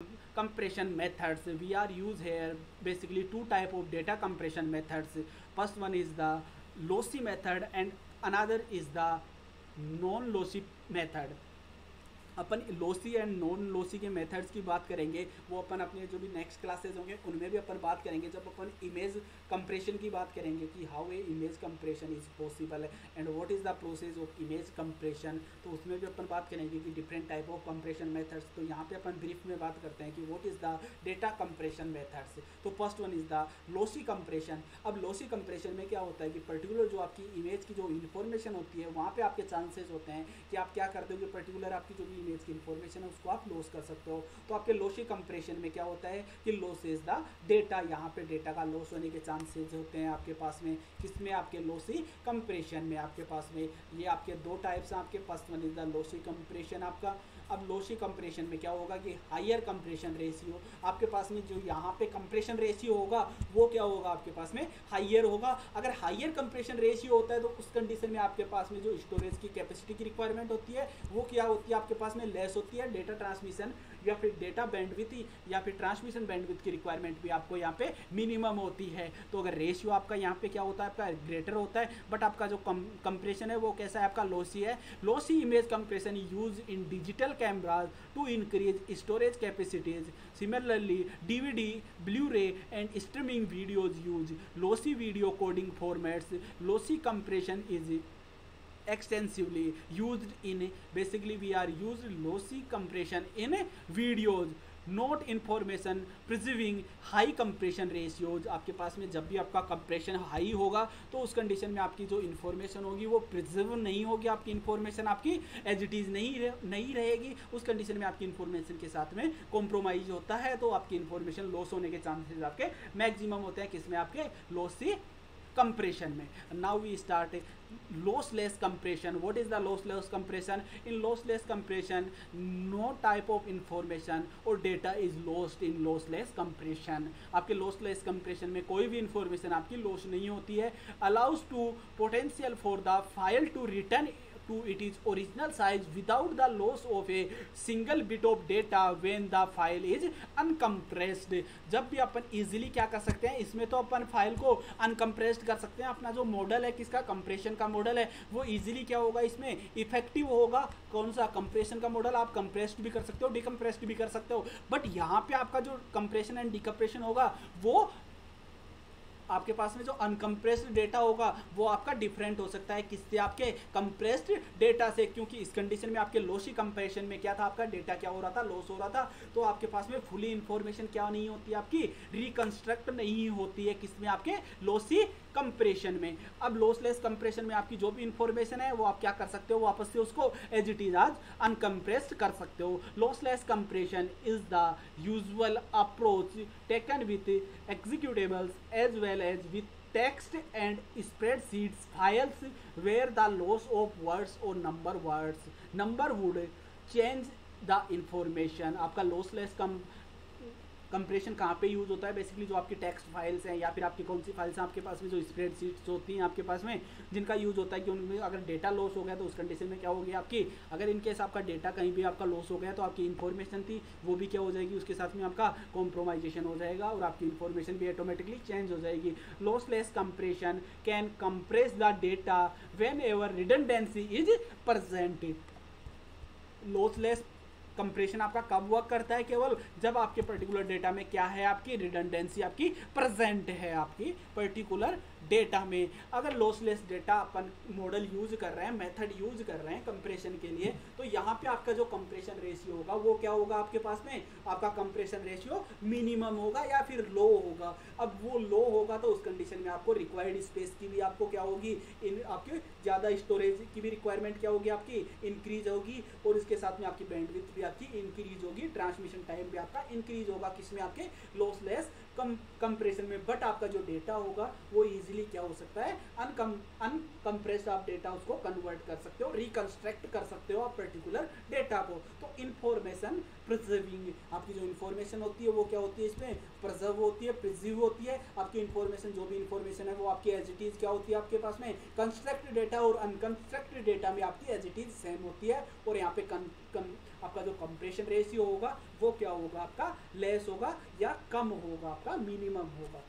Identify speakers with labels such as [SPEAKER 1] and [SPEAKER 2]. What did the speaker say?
[SPEAKER 1] compression methods. We are use here basically two type of data compression methods. First one is the lossy method and another is the non lossy method. Upon lossy and non lossy के methods की बात करेंगे, वो अपन अपने जो भी next classes होंगे उनमें भी अपन बात करेंगे। जब अपन इमेज कंप्रेशन की बात करेंगे कि how a image compression is possible and what is the process of image compression, तो उसमें भी अपन बात करेंगे कि different type of compression methods. तो यहाँ पे अपन ब्रीफ में बात करते हैं कि what is the data compression methods. तो first one is the lossy compression. अब लोसी कंप्रेशन में क्या होता है कि पर्टिकुलर जो आपकी इमेज की जो इन्फॉर्मेशन होती है वहाँ पे आपके चांसेस होते हैं कि आप क्या करते हो कि पर्टिकुलर आपकी जो भी इमेज की इन्फॉर्मेशन है उसको आप लॉस कर सकते हो। तो आपके लोसी कंप्रेशन में क्या होता है कि लॉस इज द डेटा, यहाँ पे डेटा का लॉस होने के चांसेस होते हैं आपके पास में। किसमें? आपके लोसी कंप्रेशन में। आपके पास में ये आपके दो टाइप्स हैं आपके पास। One is the lossy compression आपका। अब लोसी कंप्रेशन में क्या होगा कि हायर कंप्रेशन रेशियो आपके पास में, जो यहाँ पे कंप्रेशन रेशियो होगा वो क्या होगा आपके पास में हायर होगा। अगर हायर कंप्रेशन रेशियो होता है तो उस कंडीशन में आपके पास में जो स्टोरेज की कैपेसिटी की रिक्वायरमेंट होती है वो क्या होती है आपके पास में लेस होती है। डेटा ट्रांसमिशन या फिर डेटा बैंडविड्थ या फिर ट्रांसमिशन बैंडविड्थ की रिक्वायरमेंट भी आपको यहाँ पे मिनिमम होती है। तो अगर रेशियो आपका यहाँ पे क्या होता है आपका ग्रेटर होता है, बट आपका जो कंप्रेशन है वो कैसा है आपका लॉसी है। Lossy image compression use in digital cameras to increase storage capacities. Similarly, DVD, Blu-ray and streaming videos use lossy video coding formats. Lossy compression is extensively used in, basically we are used lossy compression in videos, note information preserving high compression ratios. आपके पास में जब भी आपका compression high होगा तो उस condition में आपकी जो इन्फॉर्मेशन होगी वो प्रिजर्व नहीं होगी, आपकी इन्फॉर्मेशन आपकी एज इट इज़ नहीं रहेगी। उस कंडीशन में आपकी इन्फॉर्मेशन के साथ में कॉम्प्रोमाइज होता है, तो आपकी इन्फॉर्मेशन लॉस होने के चांसेस आपके मैक्सिमम होते हैं। किसमें? आपके लॉसी compression में। Now we start lossless compression. What is the lossless compression? In lossless compression, no type of information or data is lost in lossless compression. आपके lossless compression में कोई भी information आपकी loss नहीं होती है। Allows to potential for the file to return to its original size without the loss of a single bit of data when the file is uncompressed. जब भी अपन इजीली क्या कर सकते हैं, इसमें तो अपन फाइल को अनकम्प्रेस्ड कर सकते हैं। अपना जो मॉडल है किसका? कंप्रेशन का मॉडल है, वो इजीली क्या होगा इसमें इफेक्टिव होगा। कौन सा? कंप्रेशन का मॉडल। आप कंप्रेस्ड भी कर सकते हो, डिकम्प्रेस्ड भी कर सकते हो, बट यहाँ पे आपका जो कंप्रेशन एंड डिकम्प्रेशन होगा वो आपके पास में जो अनकम्प्रेस्ड डेटा होगा वो आपका डिफरेंट हो सकता है। किससे? आपके कंप्रेस्ड डेटा से, क्योंकि इस कंडीशन में आपके लोसी कंप्रेशन में क्या था आपका डेटा क्या हो रहा था? लॉस हो रहा था। तो आपके पास में फुली इंफॉर्मेशन क्या नहीं होती आपकी? रिकंस्ट्रक्ट नहीं होती है। किसमें? आपके लोसी कंप्रेशन में। अब लॉसलेस कंप्रेशन में आपकी जो भी इंफॉर्मेशन है वो आप क्या कर सकते हो? वापस से उसको एज इट इज आज अनकम्प्रेस्ड कर सकते हो। Lossless compression is the usual approach taken with executables as well as with text and spreadsheets files where the loss of words or number would change the information. आपका lossless compression कहाँ पे use होता है? Basically जो आपकी text files हैं या फिर आपकी कौन सी फाइल्स हैं आपके पास में, जो स्प्रेडशीट्स होती हैं आपके पास में, जिनका यूज़ होता है कि उनमें अगर डेटा लॉस हो गया तो उस कंडीशन में क्या होगी आपकी, अगर इनकेस आपका डेटा कहीं भी आपका लॉस हो गया तो आपकी इन्फॉर्मेशन थी वो भी क्या हो जाएगी, उसके साथ में आपका कॉम्प्रोमाइजेशन हो जाएगा और आपकी इन्फॉर्मेशन भी ऑटोमेटिकली चेंज हो जाएगी। Lossless compression can compress the data when ever redundancy is present. Lossless compression आपका कब वर्क करता है? केवल जब आपके पर्टिकुलर डेटा में क्या है, आपकी रिडंडेंसी आपकी प्रेजेंट है आपकी पर्टिकुलर डेटा में। अगर लॉसलेस डेटा अपन मॉडल यूज कर रहे हैं, मेथड यूज कर रहे हैं कंप्रेशन के लिए, तो यहाँ पे आपका जो कंप्रेशन रेशियो होगा वो क्या होगा आपके पास में? आपका कंप्रेशन रेशियो मिनिमम होगा या फिर लो होगा। अब वो लो होगा तो उस कंडीशन में आपको रिक्वायर्ड स्पेस की भी आपको क्या होगी, इन आपके ज़्यादा स्टोरेज की भी रिक्वायरमेंट क्या होगी आपकी इंक्रीज होगी, और इसके साथ में आपकी बैंडविड्थ भी आपकी इंक्रीज होगी, ट्रांसमिशन टाइम भी आपका इंक्रीज होगा। किसमें? आपके लॉसलेस कंप्रेशन में। बट आपका जो डेटा होगा वो इजीली इजीली क्या हो सकता है, अनकम्प्रेस्ड आप डेटा उसको कन्वर्ट कर सकते हो, रिकंस्ट्रक्ट कर सकते हो आप पर्टिकुलर डेटा को। तो इंफॉर्मेशन प्रिजर्विंग, आपकी जो इन्फॉर्मेशन होती है वो क्या होती है, इसमें प्रिजर्व होती है, प्रिजर्व होती है। आपकी इन्फॉर्मेशन, जो भी इन्फॉर्मेशन है वो आपकी एज इट इज क्या होती है आपके पास में, कंस्ट्रक्ट डेटा और अनकंस्ट्रक्टेड डेटा में आपकी एज इट इज सेम होती है। और यहाँ पे आपका जो कंप्रेशन रेशियो होगा वो क्या होगा, आपका लेस होगा या कम होगा, आपका मिनिमम होगा।